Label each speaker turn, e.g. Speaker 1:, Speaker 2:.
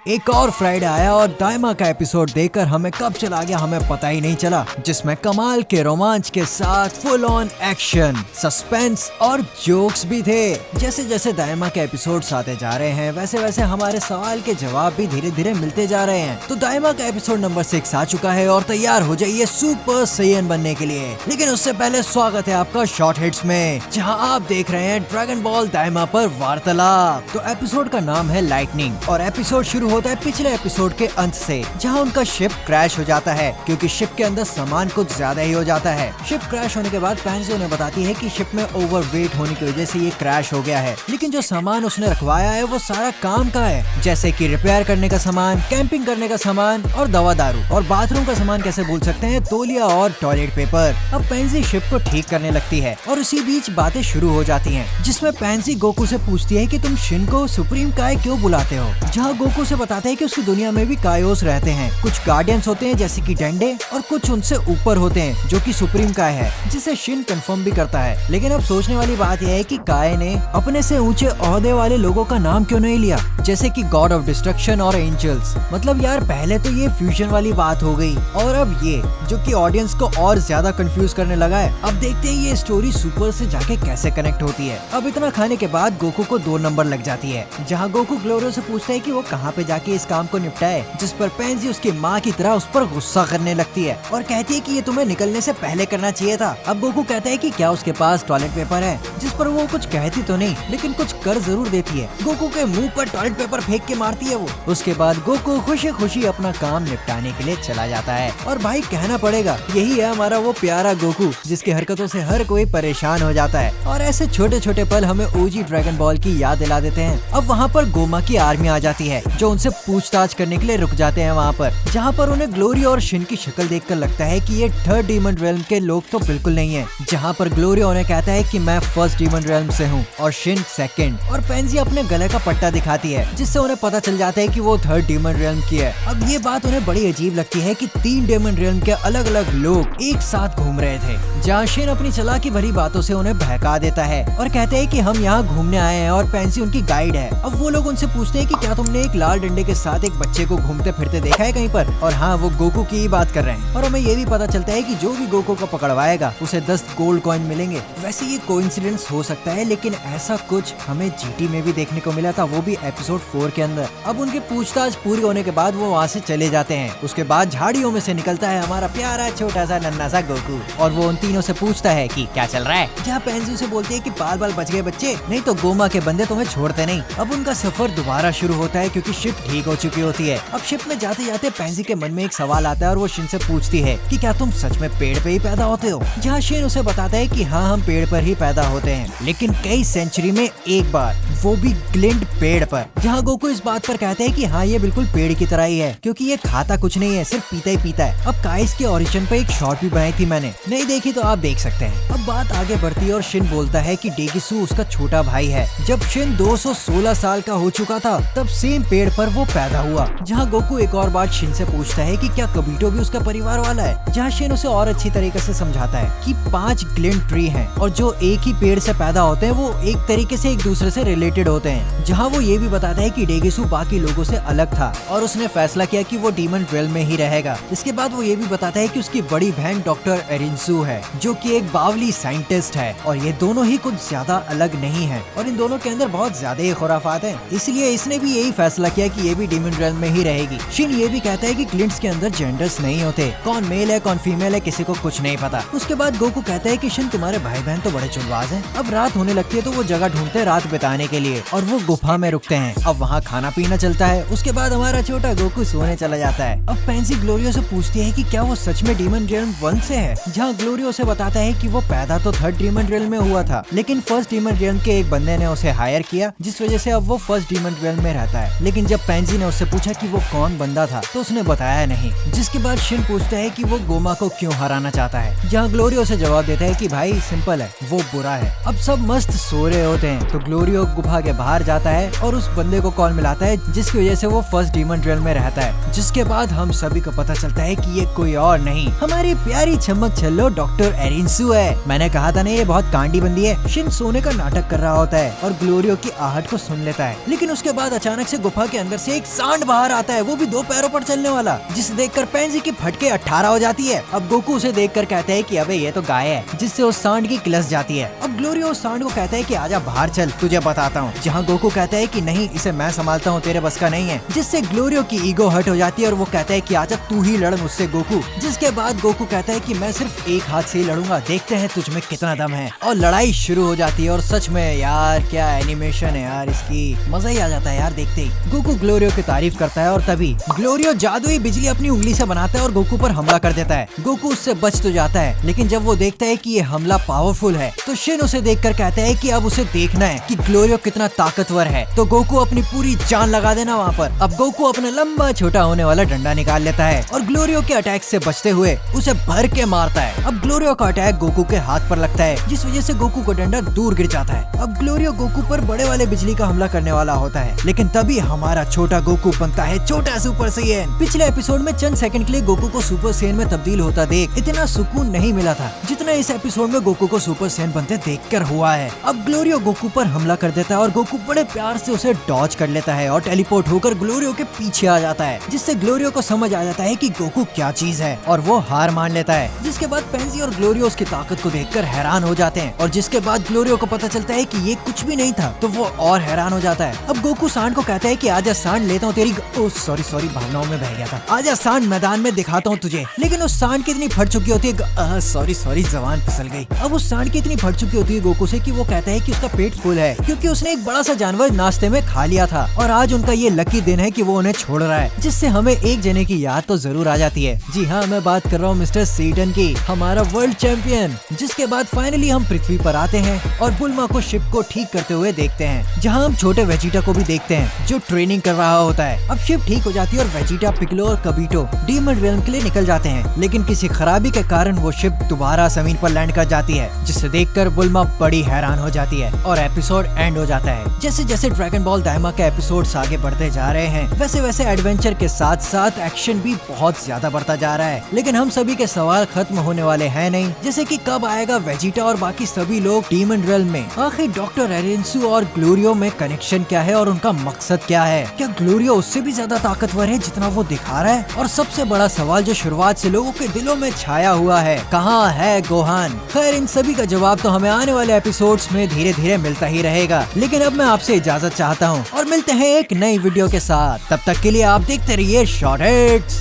Speaker 1: एक और फ्राइडे आया और दाइमा का एपिसोड देखकर हमें कब चला गया हमें पता ही नहीं चला, जिसमें कमाल के रोमांच के साथ फुल ऑन एक्शन, सस्पेंस और जोक्स भी थे। जैसे जैसे दाइमा के एपिसोड्स आते जा रहे हैं वैसे वैसे हमारे सवाल के जवाब भी धीरे धीरे मिलते जा रहे हैं। तो दाइमा का एपिसोड नंबर 6 आ चुका है और तैयार हो जाइए सुपर सैयन बनने के लिए। लेकिन उससे पहले स्वागत है आपका शॉर्ट हिट्स में, जहां आप देख रहे हैं ड्रैगन बॉल दाइमा पर वार्तालाप। तो एपिसोड का नाम है लाइटनिंग और एपिसोड शुरू होता है पिछले एपिसोड के अंत से, जहां उनका शिप क्रैश हो जाता है क्योंकि शिप के अंदर सामान कुछ ज्यादा ही हो जाता है। शिप क्रैश होने के बाद पैंजी उन्हें बताती है कि शिप में ओवरवेट होने की वजह से ये क्रैश हो गया है, लेकिन जो सामान उसने रखवाया है वो सारा काम का है, जैसे कि रिपेयर करने का सामान, कैंपिंग करने का सामान और दवा दारू। और बाथरूम का सामान कैसे भूल सकते हैं, तौलिया और टॉयलेट पेपर। अब पैंजी शिप को ठीक करने लगती है और उसी बीच बातें शुरू हो जाती हैं, जिसमें पैंजी गोकू से पूछती है कि तुम शिन को सुप्रीम काय क्यों बुलाते हो, जहां गोकू से बताते हैं कि उसकी दुनिया में भी कायोस रहते हैं। कुछ गार्डियंस होते हैं जैसे कि डेंडे और कुछ उनसे ऊपर होते हैं जो कि सुप्रीम काय है, जिसे शिन कंफर्म भी करता है। लेकिन अब सोचने वाली बात यह है कि काय ने अपने से ऊंचे ओहदे वाले लोगों का नाम क्यों नहीं लिया, जैसे कि गॉड ऑफ डिस्ट्रक्शन और एंजल्स। मतलब यार पहले तो ये फ्यूजन वाली बात हो गई और अब ये, जो कि ऑडियंस को और ज्यादा कंफ्यूज करने लगा है। अब देखते हैं ये स्टोरी सुपर से जाके कैसे कनेक्ट होती है। अब इतना खाने के बाद गोकू को 2 नंबर लग जाती है, जहाँ गोकू ग्लोरियो से पूछता है कि वो कहाँ पे जाके इस काम को निपटाए, जिस पर पैंजी उसकी माँ की तरह उस पर गुस्सा करने लगती है और कहती है कि ये तुम्हें निकलने से पहले करना चाहिए था। अब गोकू कहता है कि क्या उसके पास टॉयलेट पेपर है, जिस पर वो कुछ कहती तो नहीं लेकिन कुछ कर जरूर देती है। गोकू के मुंह पर टॉयलेट पेपर फेंक के मारती है वो। उसके बाद गोकू खुशी खुशी अपना काम निपटाने के लिए चला जाता है। और भाई कहना पड़ेगा यही है हमारा वो प्यारा गोकू, जिसकी हरकतों से हर कोई परेशान हो जाता है। और ऐसे छोटे छोटे पल हमें ओजी ड्रैगन बॉल की याद दिला देते हैं। अब वहाँ पर गोमा की आर्मी आ जाती है, जो उनसे पूछताछ करने के लिए रुक जाते हैं वहाँ पर, जहाँ पर उन्हें ग्लोरियो और शिन की शक्ल देखकर लगता है कि ये 3rd डीमन रेल्म के लोग तो बिल्कुल नहीं है। जहाँ पर ग्लोरियो उन्हें कहता है कि मैं 1st डीमन रेल्म से हूँ और शिन 2nd। और पैंजी अपने गले का पट्टा दिखाती है, जिससे उन्हें पता चल जाता है कि वो 3rd डीमन रेल्म की है। अब ये बात उन्हें बड़ी अजीब लगती है कि 3 डीमन रेल्म के अलग अलग लोग एक साथ घूम रहे थे, जहाँ शिन अपनी चालाकी भरी बातों से उन्हें बहका देता है और कहते हैं कि हम यहाँ घूमने आए हैं और पैंसी उनकी गाइड है। अब वो लोग उनसे पूछते हैं कि क्या तुमने एक लाल डंडे के साथ एक बच्चे को घूमते फिरते देखा है कहीं पर, और हाँ वो गोकू की ही बात कर रहे हैं। और हमें ये भी पता चलता है कि जो भी गोकू को पकड़वाएगा उसे 10 गोल्ड कॉइन मिलेंगे। वैसे ये कोइंसिडेंस हो सकता है, लेकिन ऐसा कुछ हमें जीटी में भी देखने को मिला था, वो भी एपिसोड 4 के अंदर। अब उनकी पूछताछ पूरी होने के बाद वो वहाँ से चले जाते हैं। उसके बाद झाड़ियों में से निकलता है हमारा प्यारा छोटा सा नन्हा सा गोकू और वो उन तीनों से पूछता है कि क्या चल रहा है, जहाँ पैंजी से बोलती है कि बाल बाल बच गए बच्चे, नहीं तो गोमा के बंदे तुम्हें छोड़ते नहीं। अब उनका सफर दोबारा शुरू होता है क्योंकि शिप ठीक हो चुकी होती है। अब शिप में जाते जाते पैंजी के मन में एक सवाल आता है और वो शिन से पूछती है कि क्या तुम सच में पेड़ पे ही पैदा होते हो, जहाँ शिन उसे बताता है कि हाँ हम पेड़ पर ही पैदा होते हैं, लेकिन कई सेंचुरी में एक बार, वो भी ग्लिंड पेड़ पर। जहाँ गोकू इस बात पर कहते हैं कि हाँ ये बिल्कुल पेड़ की तरह ही है क्योंकि ये खाता कुछ नहीं है, सिर्फ पीता ही पीता है। अब काइस के ओरिजिन पे एक शॉर्ट भी बनाई थी मैंने, नहीं देखी तो आप देख सकते हैं। अब बात आगे बढ़ती है और शिन बोलता है कि डेगिसू उसका छोटा भाई है। जब शिन 216 साल का हो चुका था तब सेम पेड़ पर वो पैदा हुआ। जहाँ गोकू एक और बात शिन से पूछता है कि क्या कबीटो भी उसका परिवार वाला है, जहाँ शिन उसे और अच्छी तरीके से समझाता है कि 5 ग्लिंड ट्री हैं और जो एक ही पेड़ से पैदा होते हैं वो एक तरीके से एक दूसरे से रिलेटेड होते हैं। जहाँ वो ये भी बताता है कि डेगिसू बाकी लोगों से अलग था और उसने फैसला किया कि वो डीमन रेल्म में ही रहेगा। इसके बाद वो ये भी बताता है कि उसकी बड़ी बहन डॉक्टर एरिंसू है, जो कि एक बावली साइंटिस्ट है और ये दोनों ही कुछ ज्यादा अलग नहीं है और इन दोनों के अंदर बहुत ज्यादा ही खुराफात है, इसलिए इसने भी यही फैसला किया कि ये भी डीमन रेल्म में ही रहेगी। शिन ये भी कहता है कि ग्लिंट्स के अंदर जेंडर्स नहीं होते, कौन मेल है कौन फीमेल है किसी को कुछ नहीं पता। उसके बाद गोकू कहता है कि शिन तुम्हारे भाई बहन तो बड़े चुलवाज हैं। अब रात होने लगती है तो वो जगह ढूंढते रात बिताने के लिए और वो गुफा में रुकते हैं। अब वहाँ खाना पीना चलता है। उसके बाद हमारा छोटा गोकू सोने चला जाता है। अब पैंसी ग्लोरियो से पूछती है कि क्या वो सच में डीमन रेल्म 1 से है, जहाँ ग्लोरियो से बताता है कि वो पैदा तो 3rd डीमन रेल्म में हुआ था, लेकिन 1st डीमन रेल्म के एक बंदे ने उसे हायर किया, जिस वजह से अब वो 1st डीमन रेल्म में रहता है। लेकिन जब पैंजी ने उससे पूछा कि वो कौन बंदा था तो उसने बताया नहीं, जिसके बाद शिन पूछता है कि वो गोमा को क्यों हराना चाहता है, जहाँ ग्लोरियो से जवाब देता है कि भाई सिंपल है, वो बुरा है। अब सब मस्त सो रहे होते हैं तो ग्लोरियो गुफा के बाहर जाता है और उस बंदे को कॉल मिलाता है, जिसकी वजह से वो 1st डीमन रेल्म में रहता है। जिसके बाद हम सभी को पता चलता है कि ये कोई और नहीं, हमारी प्यारी चमक छल्लो डॉक्टर एरिंसू है। मैंने कहा था ना ये बहुत कांडी बंदी है। शिन सोने का नाटक कर रहा होता है और ग्लोरियो की आहट को सुन लेता है, लेकिन उसके बाद अचानक से गुफा के अंदर अंदर से एक सांड बाहर आता है, वो भी 2 पैरों पर चलने वाला, जिसे देखकर पेंजी की फटके 18 हो जाती है। अब गोकू उसे देखकर कहता है कि अबे ये तो गाय है, जिससे उस सांड की किलस जाती है। अब ग्लोरियो उस सांड को कहता है कि आजा बाहर चल, तुझे बताता हूँ। जहाँ गोकू कहता है कि नहीं, इसे मैं संभालता हूँ, तेरे बस का नहीं है, जिससे ग्लोरियो की ईगो हर्ट हो जाती है और वो कहता है कि आजा तू ही लड़ मुझसे गोकू। जिसके बाद गोकू कहता है कि मैं सिर्फ एक हाथ से ही लड़ूंगा, देखते हैं तुझ में कितना दम है। और लड़ाई शुरू हो जाती है और सच में यार क्या एनिमेशन है यार, इसकी मजा ही आ जाता है यार देखते ही। गोकू ग्लोरियो की तारीफ करता है और तभी ग्लोरियो जादुई बिजली अपनी उंगली से बनाता है और गोकू पर हमला कर देता है। गोकू उससे बच तो जाता है, लेकिन जब वो देखता है कि ये हमला पावरफुल है तो शिन उसे देखकर कहता है कि अब उसे देखना है कि ग्लोरियो कितना ताकतवर है। तो गोकू अपनी पूरी जान लगा देना वहाँ पर। अब गोकू अपना लंबा छोटा होने वाला डंडा निकाल लेता है और ग्लोरियो के अटैक से बचते हुए उसे भर के मारता है। अब ग्लोरियो का अटैक गोकू के हाथ पर लगता है, जिस वजह से गोकू का डंडा दूर गिर जाता है। अब ग्लोरियो गोकू पर बड़े वाले बिजली का हमला करने वाला होता है, लेकिन तभी हमारा छोटा गोकू बनता है छोटा सुपर सैयन। पिछले एपिसोड में चंद सेकंड के लिए गोकू को सुपर सैयन में तब्दील होता देख इतना सुकून नहीं मिला था जितना इस एपिसोड में गोकू को सुपर सैयन बनते देखकर हुआ है। अब ग्लोरियो गोकू पर हमला कर देता है और गोकू बड़े प्यार से उसे डॉज कर लेता है और टेलीपोर्ट होकर ग्लोरियो के पीछे आ जाता है, जिससे ग्लोरियो को समझ आ जाता है कि गोकू क्या चीज है और वो हार मान लेता है। जिसके बाद पेंजी और ग्लोरियो उसकी ताकत को देखकर हैरान हो जाते हैं और जिसके बाद ग्लोरियो को पता चलता है कि ये कुछ भी नहीं था तो वो और हैरान हो जाता है। अब गोकू सांड को कहता है कि आजा सांड, लेता हूँ तेरी सॉरी भावनाओं में बह गया था, आजा सांड मैदान में दिखाता हूँ तुझे। लेकिन उस सांड की इतनी फट चुकी होती है सॉरी जबान फिसल गई। अब उस सांड की इतनी फट चुकी होती है गोकू से कि वो कहता है कि उसका पेट फुल है क्योंकि उसने एक बड़ा सा जानवर नाश्ते में खा लिया था और आज उनका ये लकी दिन है कि वो उन्हें छोड़ रहा है, जिससे हमें एक जने की याद तो जरूर आ जाती है। जी हाँ, मैं बात कर रहा हूँ मिस्टर सीटन की, हमारा वर्ल्ड चैंपियन। जिसके बाद फाइनली हम पृथ्वी पर आते हैं और बुल्मा को शिप को ठीक करते हुए देखते हैं, जहाँ हम छोटे वेजिटा को भी देखते हैं जो ट्रेनिंग कर रहा होता है। अब शिप ठीक हो जाती है और वेजिटा, पिकलो और कबीटो डीमन रियल्म के लिए निकल जाते हैं, लेकिन किसी खराबी के कारण वो शिप दोबारा जमीन पर लैंड कर जाती है, जिसे देखकर बुल्मा बड़ी हैरान हो जाती है और एपिसोड एंड हो जाता है। जैसे जैसे ड्रैगन बॉल दाइमा के एपिसोड्स आगे बढ़ते जा रहे हैं वैसे वैसे एडवेंचर के साथ साथ एक्शन भी बहुत ज्यादा बढ़ता जा रहा है, लेकिन हम सभी के सवाल खत्म होने वाले हैं नहीं, जैसे कि कब आएगा वेजिटा और बाकी सभी लोग डीमन रियल्म में। आखिर डॉक्टर एरेंसु और ग्लोरियो में कनेक्शन क्या है और उनका मकसद क्या है? क्या ग्लोरियो उससे भी ज्यादा ताकतवर है जितना वो दिखा रहा है? और सबसे बड़ा सवाल जो शुरुआत से लोगों के दिलों में छाया हुआ है, कहाँ है गोहान? खैर, इन सभी का जवाब तो हमें आने वाले एपिसोड्स में धीरे धीरे मिलता ही रहेगा, लेकिन अब मैं आपसे इजाजत चाहता हूँ और मिलते हैं एक नई वीडियो के साथ। तब तक के लिए आप देखते रहिए शॉर्ट हिट्स।